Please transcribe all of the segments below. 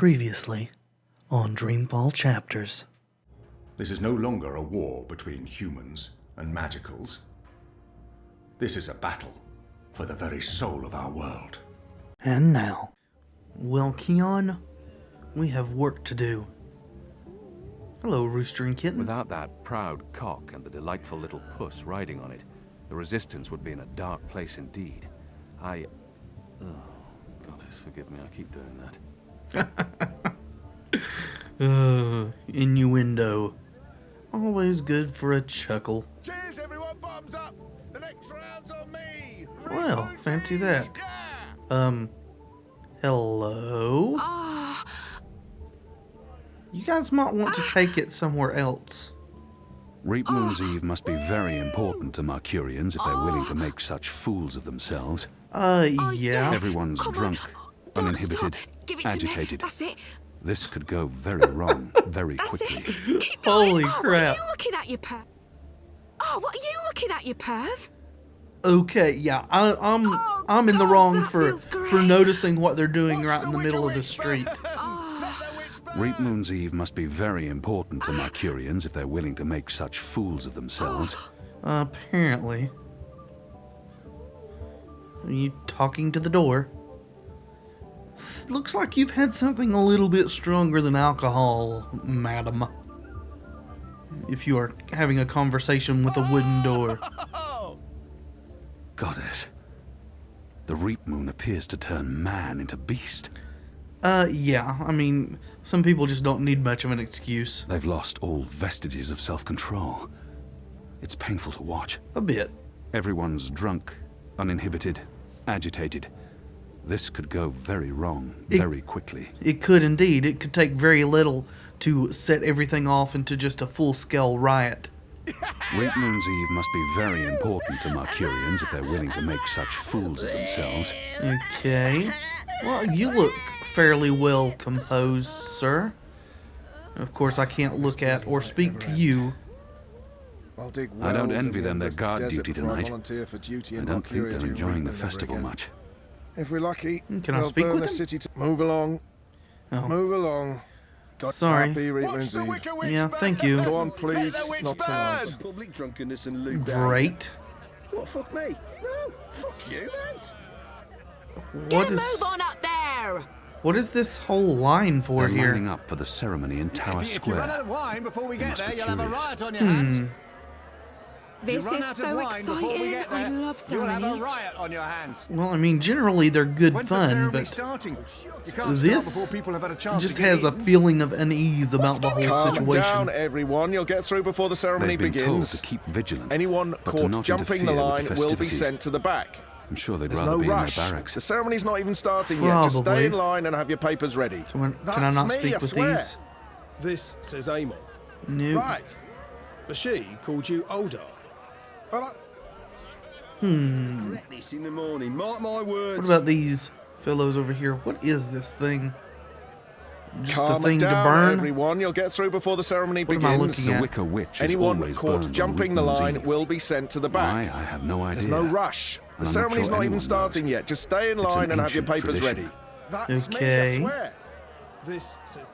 Previously on Dreamfall Chapters. This is no longer a war between humans and magicals. This is a battle for the very soul of our world. And now, well, Keon, we have work to do. Hello, Rooster and Kitten. Without that proud cock and the delightful little puss riding on it, the Resistance would be in a dark place indeed. Oh, goddess, forgive me, I keep doing that. Innuendo. Always good for a chuckle. Cheers, everyone! Bottoms up! The next round's on me! Well, fancy that. Hello? You guys might want to take it somewhere else. Reap Moon's Eve must be very important to Mercurians if they're willing to make such fools of themselves. Yeah. Everyone's drunk, uninhibited, agitated. That's it. This could go very wrong very That's quickly. it. Keep going. Holy What crap. are you looking at, you perv? What are you looking at, you perv? Okay, yeah, I'm in the God, wrong that for feels great. noticing what they're doing right in the middle of the street. Reap Moon's Eve must be very important to Mercurians if they're willing to make such fools of themselves. Apparently. Are you talking to the door? Looks like you've had something a little bit stronger than alcohol, madam. If you are having a conversation with a wooden door. Goddess, the Reap Moon appears to turn man into beast. Yeah, I mean, some people just don't need much of an excuse. They've lost all vestiges of self-control. It's painful to watch. A bit. Everyone's drunk, uninhibited, agitated. This could go very wrong very quickly. It could indeed. It could take very little to set everything off into just a full-scale riot. Reap Moon's Eve must be very important to Mercurians if they're willing to make such fools of themselves. Okay. Well, you look fairly well composed, sir. Of course, I can't look at or speak to you. I don't envy them their guard duty tonight. I don't think they're enjoying the festival much. If we're lucky, Can I they'll speak burn with the them? city to move along. Oh. Move along. Sorry. Happy Reap Moon's Eve. Yeah, thank you. Go on, please. Not tonight. Public drunkenness and lewd Great. What, fuck me? No, fuck you, mate. What Get a is move on up there. what is this whole line for They're here? lining up for the ceremony in Tower If you run out Square. of wine before we They get must there, be you'll have a curious. riot on your hands. This run is out of so wine before we exciting. get I there, love you'll have a ceremonies. riot on your hands. Well, I mean, generally they're good When's the fun, ceremony but starting? You can't start this before people have had a chance just to get has a eaten. feeling of unease about the whole Calm situation. down, everyone. You'll get through before the ceremony They've been told begins. to keep vigilant. Anyone but to caught not jumping the interfere line with the will be festivities. sent to the back. I'm sure they'd There's rather no be rush. in their barracks. The ceremony's not even starting yet. Just Probably. stay in line and have your papers ready. So can I That's not me, speak I with swear. these? This says Amon, Nope. Right. but she called you Oldar. Correct this in the morning. Mark my words. What about these fellows over here? What is this thing? Just Calm a thing it to down, burn? everyone. You'll get through before the ceremony What am I begins. looking The at? Wicker Witch is Anyone always caught burned jumping on the Reap Moon's line Eve. will be sent to the Why? back. I have no idea. There's no rush. The And I'm not ceremony's sure not even anyone starting knows. yet. Just stay in It's line an and have your ancient papers tradition. ready. That's me, Okay. I swear. This says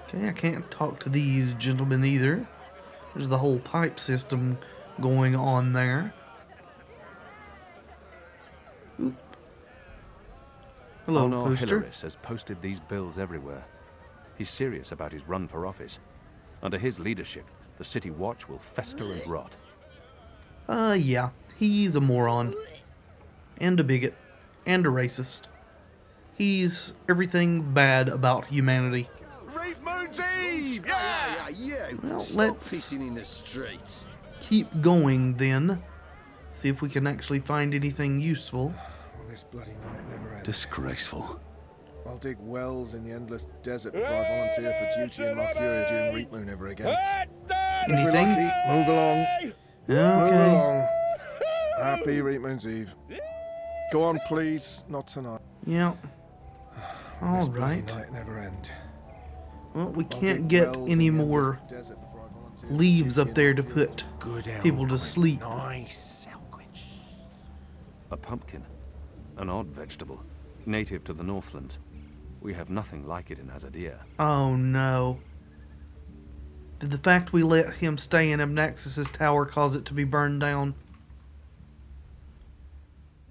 Okay, I can't talk to these gentlemen either. There's the whole pipe system going on there. Oop. Hello, Honor poster. Hilaris has posted these bills everywhere. He's serious about his run for office. Under his leadership, the City Watch will fester and rot. Yeah, he's a moron. And a bigot. And a racist. He's everything bad about humanity. Reap Moon's Eve! Yeah! Yeah. Well, Stop let's- pissing in the streets. Keep going then. See if we can actually find anything useful. This bloody night never ends. Disgraceful. I'll dig wells in the endless desert before I volunteer for duty in Mercuria during Reap Moon ever again. If we're Anything? lucky, move along. Move Okay. along. Happy Reap Moon's Eve. Go on, please. Not tonight. Yeah. This All bloody right. night never end. Well, we I'll can't dig get wells any in the more endless desert before I volunteer for leaves duty up in there to Mercuria. put Good people to Elquin. sleep. Nice Elquin. A pumpkin, an odd vegetable, native to the Northlands. We have nothing like it in Azadir. Oh no. Did the fact we let him stay in Amnaxis' tower cause it to be burned down?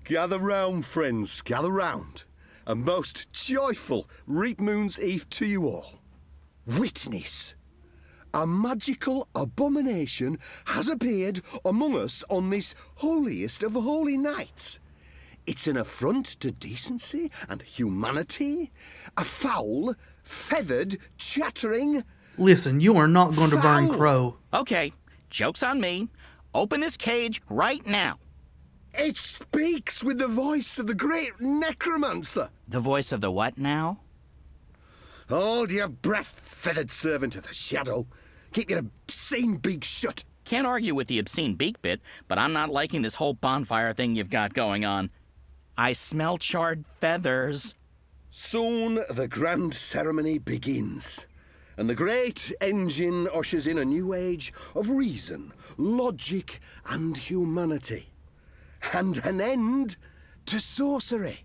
Gather round, friends, gather round. A most joyful Reap Moon's Eve to you all. Witness. A magical abomination has appeared among us on this holiest of holy nights. It's an affront to decency and humanity. A foul, feathered, chattering... Listen, you are not going to burn Foul. Crow. Okay, joke's on me. Open this cage right now. It speaks with the voice of the great necromancer. The voice of the what now? Hold your breath, feathered servant of the shadow. Keep your obscene beak shut. Can't argue with the obscene beak bit, but I'm not liking this whole bonfire thing you've got going on. I smell charred feathers. Soon the grand ceremony begins, and the great engine ushers in a new age of reason, logic, and humanity. And an end to sorcery.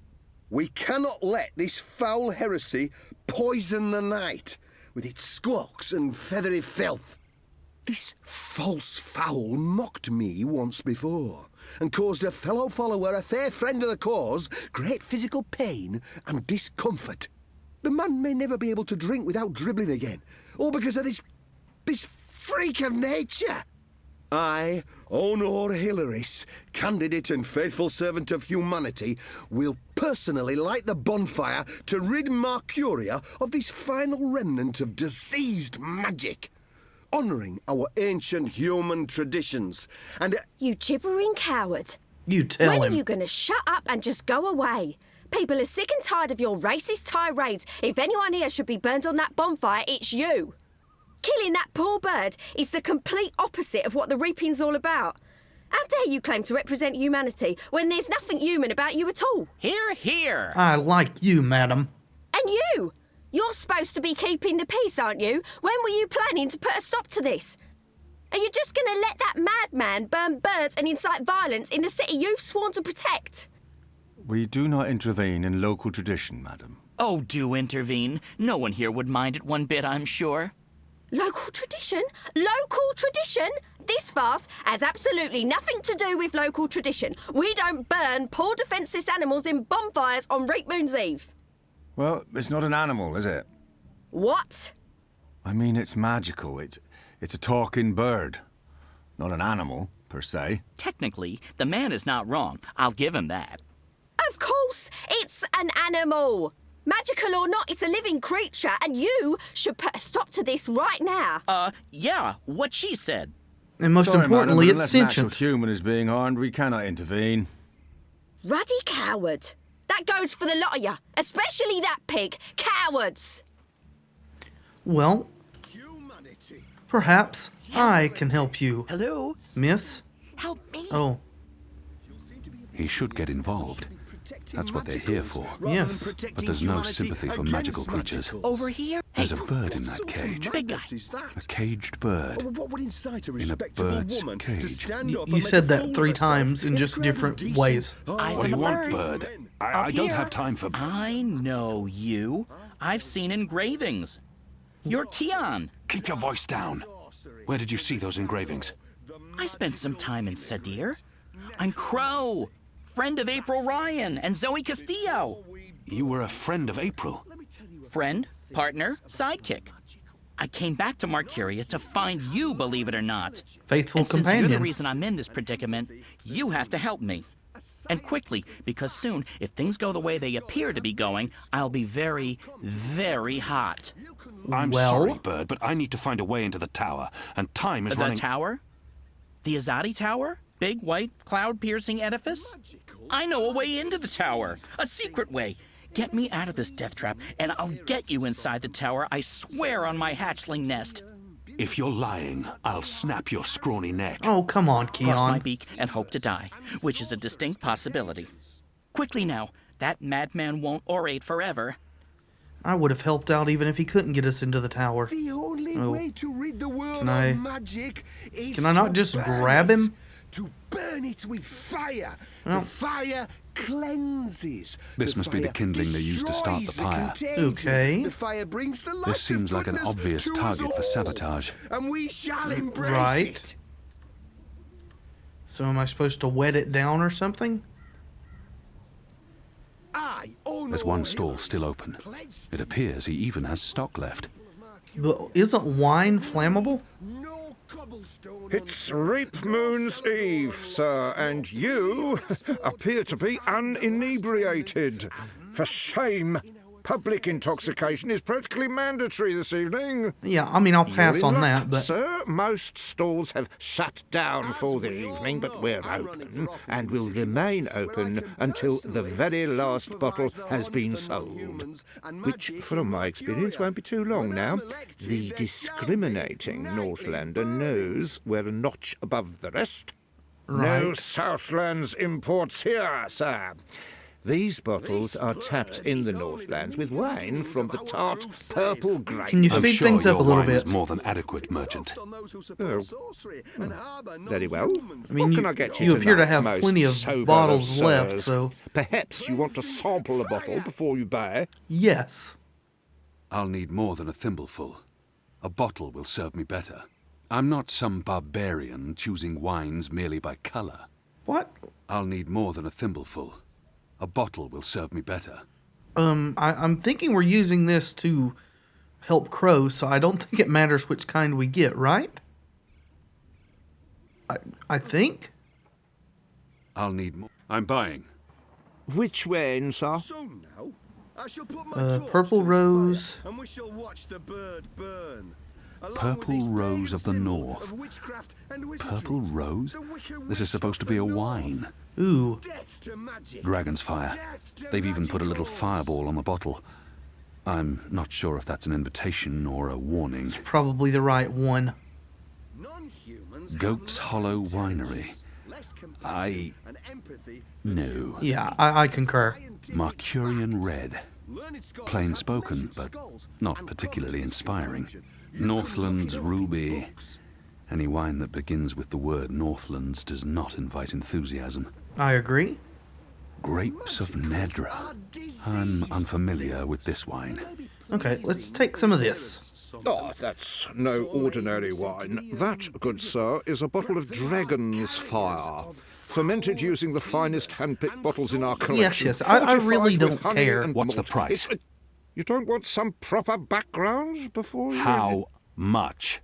We cannot let this foul heresy poison the night with its squawks and feathery filth. This false fowl mocked me once before, and caused a fellow follower, a fair friend of the cause, great physical pain and discomfort. The man may never be able to drink without dribbling again, all because of this freak of nature. I, Honor Hilaris, candidate and faithful servant of humanity, will personally light the bonfire to rid Mercuria of this final remnant of diseased magic, honouring our ancient human traditions, and... You gibbering coward. You tell When him. are you going to shut up and just go away? People are sick and tired of your racist tirades. If anyone here should be burned on that bonfire, it's you. Killing that poor bird is the complete opposite of what the reaping's all about. How dare you claim to represent humanity when there's nothing human about you at all? Hear, hear. I like you, madam. And you! You're supposed to be keeping the peace, aren't you? When were you planning to put a stop to this? Are you just going to let that madman burn birds and incite violence in the city you've sworn to protect? We do not intervene in local tradition, madam. Oh, do intervene. No one here would mind it one bit, I'm sure. Local tradition? Local tradition? This farce has absolutely nothing to do with local tradition. We don't burn poor defenceless animals in bonfires on Reap Moon's Eve. Well, it's not an animal, is it? What? I mean, it's magical. It's a talking bird. Not an animal, per se. Technically, the man is not wrong. I'll give him that. Of course, it's an animal. Magical or not, it's a living creature, and you should put a stop to this right now. Yeah, what she said. And most Sorry, importantly, madam, it's unless an actual sentient. human is being harmed, we cannot intervene. Ruddy coward. That goes for the lot of you, especially that pig. Cowards. Well, Humanity. perhaps I can help you, Hello? miss. Help me. Oh, He should get involved. That's what they're here for. yes. But there's no sympathy for magical creatures. Over here? There's a Hey, bird in that cage. Big guy. Is that? A caged bird. What would incite a a respectable bird's woman to cage. stand up and You make said a that fool of 3 herself times in a just crowd of different decent, ways. Eyes What do on you a want, bird. bird? I don't here. have time for... I know you. I've seen engravings. You're Keon. Keep your voice down. Where did you see those engravings? I spent some time in Sadir. I'm Crow, friend of April Ryan and Zoe Castillo. You were a friend of April. Friend, partner, sidekick. I came back to Mercuria to find you, believe it or not. Faithful And since you're companion. the reason I'm in this predicament, you have to help me. And quickly, because soon, if things go the way they appear to be going, I'll be very, very hot. I'm Well? sorry, Bird, but I need to find a way into the tower, and time is The running... tower? The Azadi Tower? Big, white, cloud-piercing edifice? I know a way into the tower. A secret way. Get me out of this death trap, and I'll get you inside the tower, I swear on my hatchling nest. If you're lying, I'll snap your scrawny neck. Oh, come on, Cross my Keon. beak and hope to die, which is a distinct possibility. Quickly now, that madman won't orate forever. I would have helped out even if he couldn't get us into the tower. The only Oh. way to rid the world Can I- of magic is Can I not to just burn grab it. him? to burn it with fire. Well. The fire cleanses. This must be the fire kindling they used to start the destroys pyre. contagion. Okay. The fire brings the light This seems of like an goodness obvious to us target for all, sabotage. and we shall embrace Right. it. So am I supposed to wet it down or something? There's one stall still open. It appears he even has stock left. But isn't wine flammable? It's Reap Moon's Eve, sir, and you appear to be uninebriated. For shame. Public intoxication is practically mandatory this evening. Yeah, I mean, I'll pass You're in on luck, that, but... Sir, most stalls have shut down for the evening, but we're open and will remain open until the very last bottle has been sold. Which, from my experience, won't be too long now. The discriminating Northlander knows we're a notch above the rest. No Right. Southlands imports here, sir. These bottles are tapped in the Northlands with wine from the tart purple grape. Can you I'm speed sure things your up a little wine is bit? more than adequate, merchant. Oh. Very well. I mean, What can I get you appear to tonight, have most plenty of sober bottles of left, sirs? so... Perhaps you want to sample a bottle before you buy. Yes. I'll need more than a thimbleful. A bottle will serve me better. I'm not some barbarian choosing wines merely by colour. What? I'll need more than a thimbleful. A bottle will serve me better. I'm thinking we're using this to help Crow, so I don't think it matters which kind we get, right? I think? I'll need more. I'm buying. Which wine, sir? So now, I shall put my torch Purple to this rose. fire, and we shall watch the bird burn. Along with Purple this rose pagan of the symbol north. of witchcraft and wizardry, Purple rose? the wicked This is witch supposed to of be the a north. wine. Ooh. Death to magic. Dragon's fire. Death to They've even put a little magicals. fireball on the bottle. I'm not sure if that's an invitation or a warning. Probably the right one. Non-humans have Goat's less Hollow intelligence, Winery. less compassion I... and empathy. No. Yeah, I concur. Marcurian Red. Plain spoken, but not particularly inspiring. Northlands Ruby. Any wine that begins with the word Northlands does not invite enthusiasm. I agree. Grapes of Nedra. I'm unfamiliar with this wine. Okay, let's take some of this. Oh, that's no ordinary wine. That, good sir, is a bottle of Dragon's Fire. Fermented using the finest hand-picked bottles in our collection. Yes, I really fortified don't with honey care. and What's the malt. price? You don't want some proper background before you... How much?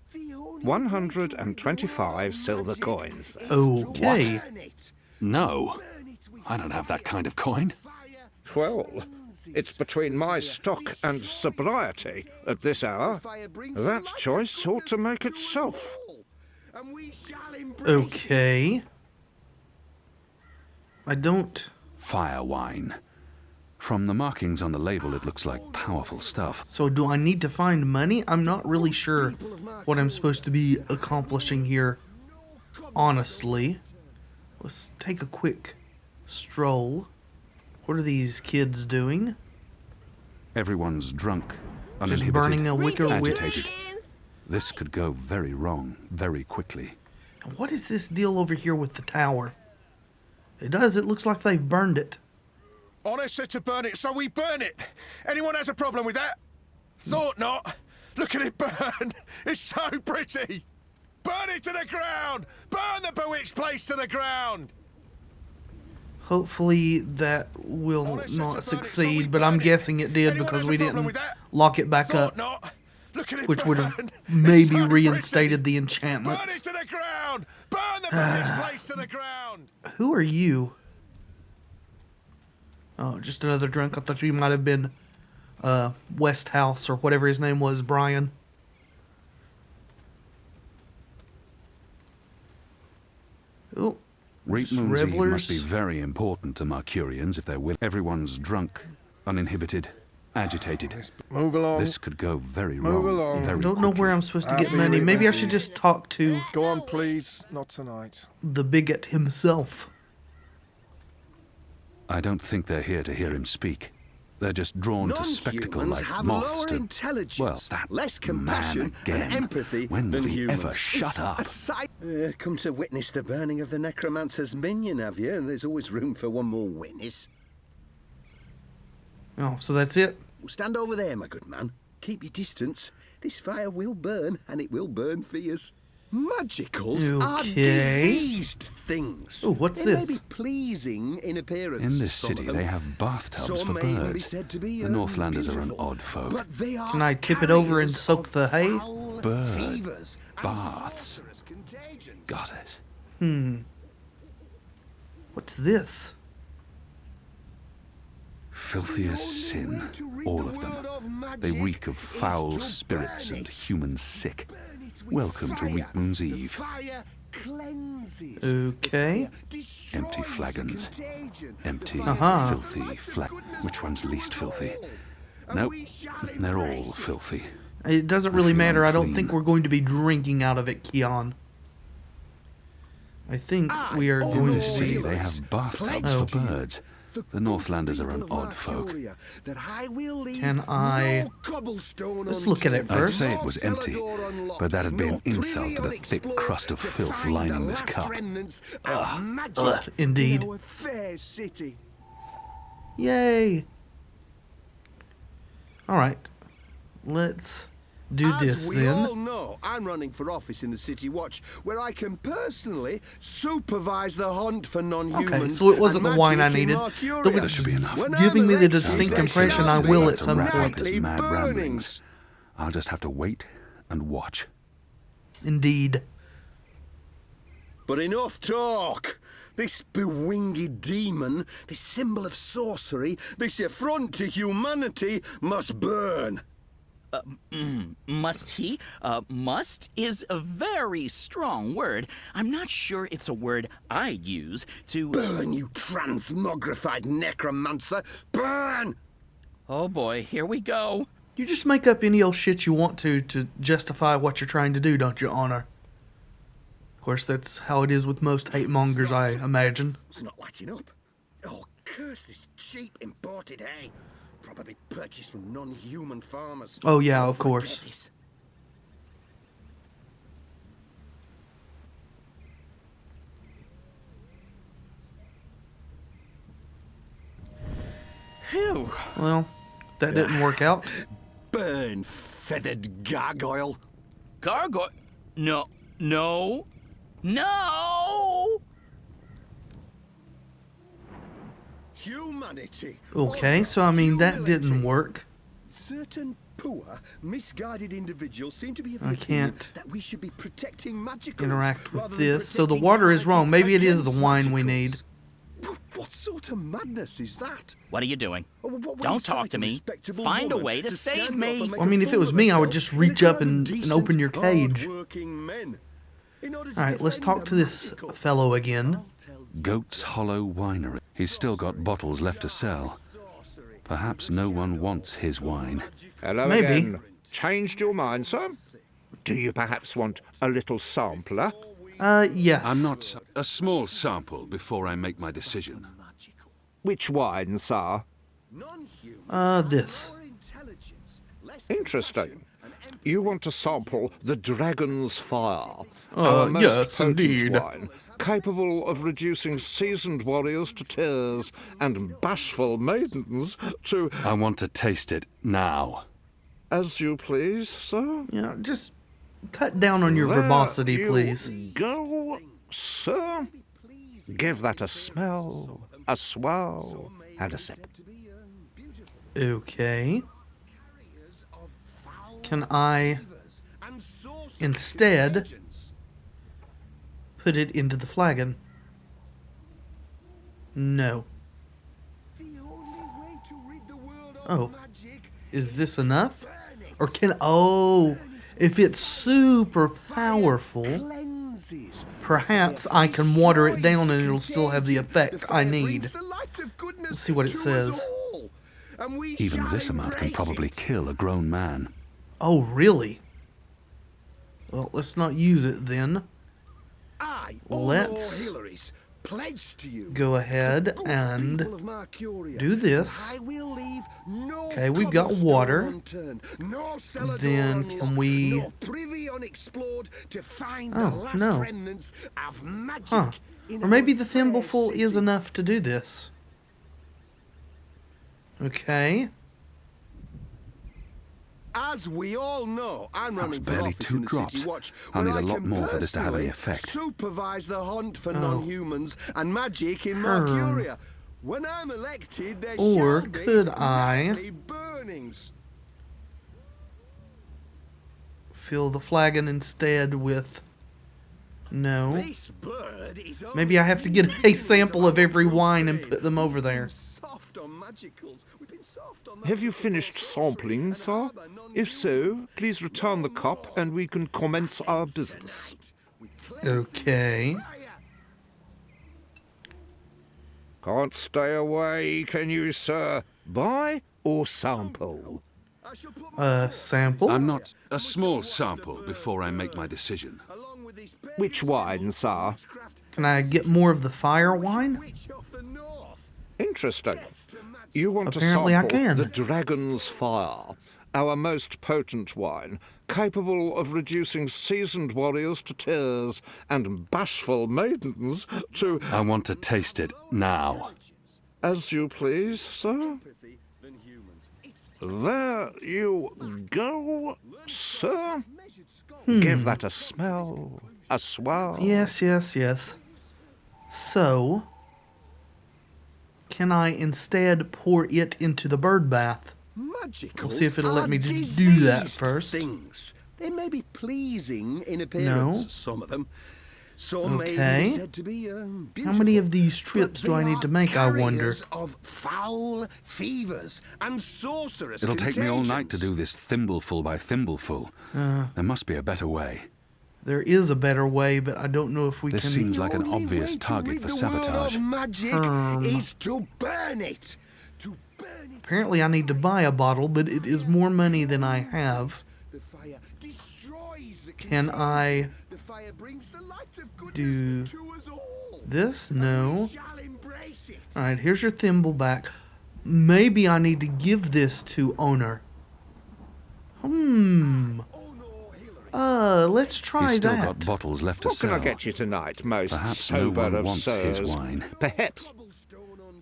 125 silver coins. Okay. No. I don't have that kind of coin. Well, it's between my stock and sobriety at this hour. That choice ought to make itself. Okay. I don't... Fire wine. From the markings on the label, it looks like powerful stuff. So do I need to find money? I'm not really sure what I'm supposed to be accomplishing here, honestly. Let's take a quick stroll. What are these kids doing? Everyone's drunk, Just uninhibited, burning a wicker agitated. witch? This could go very wrong, very quickly. And what is this deal over here with the tower? It looks like they've burned it. Honest said to burn it, so we burn it. Anyone has a problem with that? Thought not. Look at it burn. It's so pretty. Burn it to the ground. Burn the bewitched place to the ground. Hopefully that will Honest said to not burn it, so we succeed, but burn I'm it. guessing it did Anyone because has a we problem didn't with that? lock it back Thought up, not. Look at it which would have burn. It's maybe so reinstated the pretty. enchantments. Burn it to the ground. Burn the bewitched place to the ground. Who are you? Oh, just another drunk. I thought you might have been Westhouse or whatever his name was, Brian. Oh, Reap just Moon's Eve must revelers. be very important to Marcurians if they're willing. Everyone's drunk, uninhibited, agitated. Move along. This could go very Move wrong, along. very I don't know where quickly. I'm supposed to I'll get be money. right Maybe I with should you. just talk to Go on, please. Not tonight. the bigot himself. I don't think they're here to hear him speak. They're just drawn to spectacle Non-humans like have moths lower to... intelligence, Well, that less man compassion again. and empathy When than will he humans. ever shut It's up? a sight. Come to witness the burning of the necromancer's minion, have you? And there's always room for one more witness. Oh, so that's it? Stand over there, my good man. Keep your distance. This fire will burn, and it will burn fierce. Magicals are Okay. diseased things. Oh, what's they this? may be pleasing in appearance. In this some of city, them. they have bathtubs Some for may even be birds. said to be, The Northlanders are an beautiful, odd folk. but they are Can I tip it over and carriers soak of the hay? foul Bird fevers and baths. sorcerous contagions. Got it. What's this? Filthy as sin, all of them. They reek of foul spirits and human sick. Welcome to Weekmoon's Eve. Fire cleanses. Okay. Empty flagons. Empty, Uh-huh. filthy Which one's least filthy? Nope, they're all filthy. It doesn't I really feel matter. I don't unclean. think we're going to be drinking out of it, Keon. I think we are In going this to be... city, they have bathtubs Oh. for birds. The Northlanders are an odd folk. Can I... Let's look at it I'd first. say it was empty, but that'd be an insult to the thick crust of filth lining this cup. Ugh, indeed. Yay! Alright. Let's do this As we then. all know, I'm running for office in the City Watch, where I can personally supervise the hunt for non-humans. Okay, so it wasn't and the wine I magic in needed. Mercuria. That should be enough. When Giving I'm me the elected, distinct there impression shall I be will at some wrap up point. his nightly mad burnings. ramblings. I'll just have to wait and watch. Indeed. But enough talk. This bewinged demon, this symbol of sorcery, this affront to humanity must burn. Must he? Must is a very strong word. I'm not sure it's a word I'd use to... Burn, you transmogrified necromancer! Burn! Oh boy, here we go. You just make up any old shit you want to justify what you're trying to do, don't you, Honor? Of course, that's how it is with most hate mongers, I imagine. It's not lighting up. Oh, curse this cheap imported hay. Probably purchased from non-human farmers. Oh, yeah, of Forget course. this. Phew. Well, that didn't work out. Burn, feathered gargoyle. Gargoyle? No. No. No! Humanity. Okay, so I mean, that didn't work. Certain poor, misguided individuals seem to be of the I opinion can't that we should be protecting magicals interact rather with than this. So the protecting water is humanity wrong. Maybe it is the against wine we need. magicals. What sort of madness is that? What are you doing? What were you Don't talk to citing, me. respectable Find a woman, way to save stand up me. and make I mean, a if it fool was of me, I would herself just in a reach up crowd of and decent, open your cage. hard-working men. In order to Alright, let's defend talk a to this magical- fellow again. Goat's Hollow Winery. He's still got bottles left to sell. Perhaps no one wants his wine. Hello Maybe. again. Changed your mind, sir? Do you perhaps want a little sampler? Yes. I'm not a small sample before I make my decision. Which wine, sir? This. Interesting. You want to sample the Dragon's Fire, our most yes, potent indeed. wine, capable of reducing seasoned warriors to tears and bashful maidens to... I want to taste it now. As you please, sir. Yeah, just cut down on your There verbosity, you please. go, sir. Give that a smell, a swirl, and a sip. Okay. Can I instead put it into the flagon? No. Oh. Is this enough? Or can... Oh, if it's super powerful, perhaps I can water it down and it'll still have the effect I need. Let's see what it says. Even this amount can probably kill a grown man. Oh, really? Well, let's not use it then. Let's go ahead and do this. Okay, we've got water. Then can we... Oh, no. Huh. Or maybe the thimbleful is enough to do this. Okay. As we all know, I'm That was running for barely office 2 in the City drops. Watch, I'll where need a I lot can more for this to have any personally effect. Supervise the hunt for non-humans and magic in Mercuria. When I'm elected, there Or shall be could I nightly burnings. fill the flagon instead with... No. This bird is Maybe I have to get a sample of every wine and put them over there. soft on magicals. We've been soft on Have you finished sampling, sir? If so, please return the cup and we can commence our business. Okay. Can't stay away, can you, sir? Buy or sample? Sample? I'm not a small sample before I make my decision. Which wine, sir? Can I get more of the fire wine? Interesting. You want Apparently to I sample can. the Dragon's Fire, our most potent wine, capable of reducing seasoned warriors to tears and bashful maidens to... I want to taste it now. As you please, sir. There you go, sir. Give that a smell, a swirl. Yes, yes, yes. So, can I instead pour it into the bird bath? We'll see if it'll let me do that first. Things. They may be pleasing in appearance, No. some of them. Some may Okay. be said to be How many of these trips do I need to make, I wonder? Of foul fevers and sorcerous It'll take me all night to contagions. do this thimbleful by thimbleful. There must be a better way. There is a better way, but I don't know if we This can... seems like an The only obvious way to target rid for the world sabotage. of magic is to burn it. To burn it. Apparently I need to buy a bottle, but it is more money than I have. The fire destroys the Can I The fire brings the light of goodness do to us all. this? No. Shall embrace it. Alright, here's your thimble back. Maybe I need to give this to owner. Let's try He's still that. got bottles left to What can sell. I get you tonight, most Perhaps no sober one of wants his sirs? wine. Perhaps.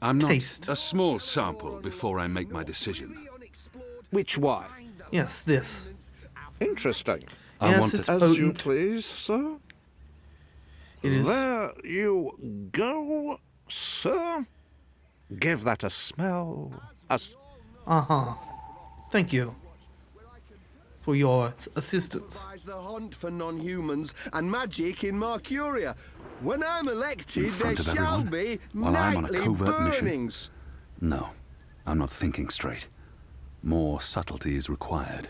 I'm not Taste. a small sample before I make my decision. Which wine? Yes, this. Interesting. I Yes, want it's to... As you potent. please, sir. It is. There you go, sir. Give that a smell. Uh-huh. Thank you for your assistance. Supervise the hunt for non-humans and magic in Mercuria. When I'm elected, In front there of shall everyone? be While I'm on a nightly covert mission? burnings. No, I'm not thinking straight. More subtlety is required.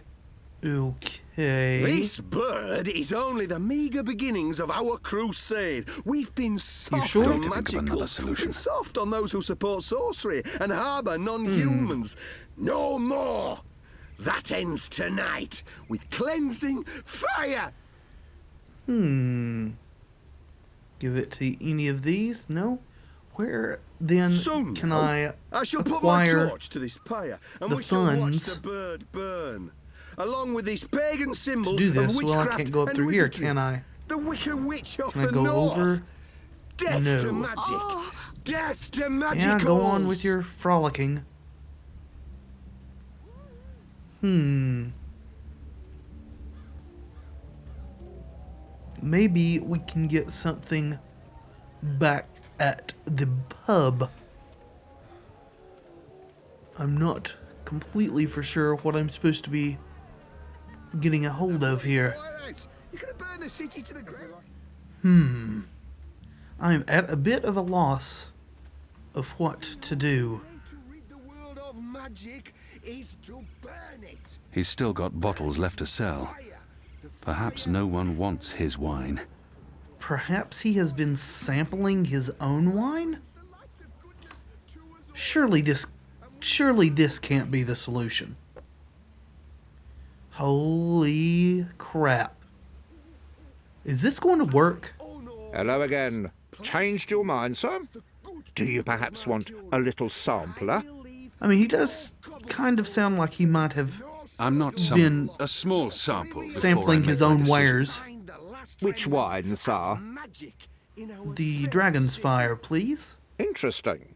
Okay. This bird is only the meagre beginnings of our crusade. We've been soft sure? on Need to think of another magicals. We've solution. been soft on those who support sorcery and harbour non-humans. No more. That ends tonight with cleansing fire. Give it to any of these? No? Where then Soon can now, I shall put my acquire... torch to this pyre, and the we shall watch funds the bird burn, along with this pagan symbol to do this? of Well, I witchcraft can't go up and through here, wizardry. can I? The Wicked Witch of Can I the go North. over? Death No. to magic. Death to magicals. Yeah, go on with your frolicking. Maybe we can get something back at the pub. I'm not completely for sure what I'm supposed to be getting a hold of here. All right. You're gonna burn the city to the ground. I'm at a bit of a loss of what to do. To rid the world of magic is to burn it. He's still got bottles left to sell. Perhaps no one wants his wine. Perhaps he has been sampling his own wine? Surely this can't be the solution. Holy crap. Is this going to work? Hello again. Changed your mind, sir? Do you perhaps want a little sampler? I mean, he does kind of sound like he might have I'm not been a small sample. before I sampling make his my own decision. wares. Which wine, sir? The Dragon's Fire, please. Interesting.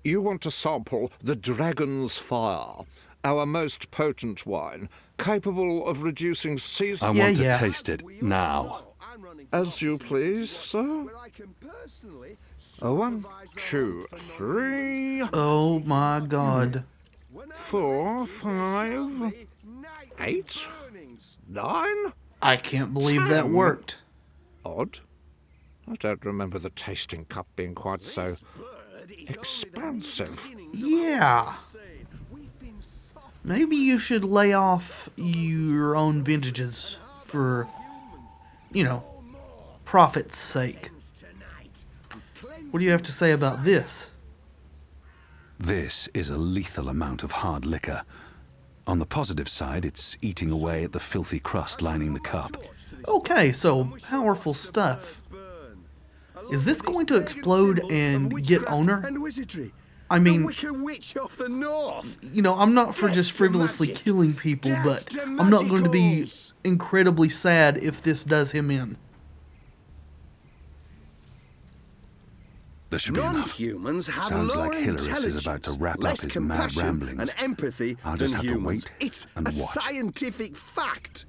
You want to sample the Dragon's Fire, our most potent wine, capable of reducing I season... want yeah. to taste it now. As you please, sir. 1, 2, 3, Oh my god. 4, 5, 8, 9. I can't believe that worked. Odd. I don't remember the tasting cup being quite so expansive. Yeah. Maybe you should lay off your own vintages for, you know, profit's sake. What do you have to say about this? This is a lethal amount of hard liquor. On the positive side, it's eating away at the filthy crust lining the cup. Okay, so powerful stuff. Is this going to explode and get owner? I mean, witch off the north. you know, I'm not for just frivolously killing people, but I'm not going to be incredibly sad if this does him in. There should be enough. Non-humans have Sounds lower like Hilarious intelligence, is about to wrap up less his mad compassion ramblings. and empathy I'll just than have to humans. wait It's and a watch. scientific fact.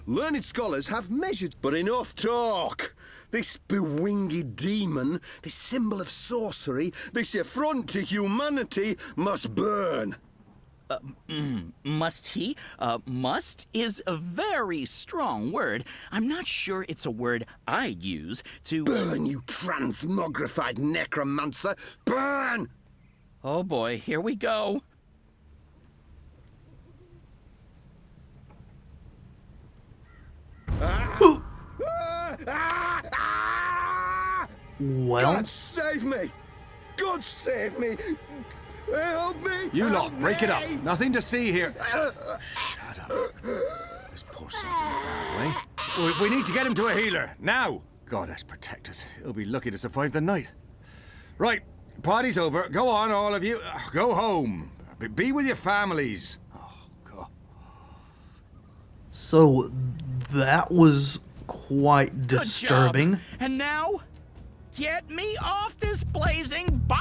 Learned scholars have measured, but enough talk. This bewinged demon, this symbol of sorcery, this affront to humanity must burn. Must he? Must is a very strong word. I'm not sure it's a word I'd use to... Burn, you transmogrified necromancer! Burn! Oh boy, here we go. Well, God save me! God save me! Help me! You Help lot, break it up. me! Nothing to see here. Shut up. This poor son's in a bad way. We need to get him to a healer, now. God has protect us. He'll be lucky to survive the night. Right, party's over. Go on, all of you. Go home. Be with your families. Oh, God. so that was quite Good disturbing. job. And now, get me off this blazing bonfire!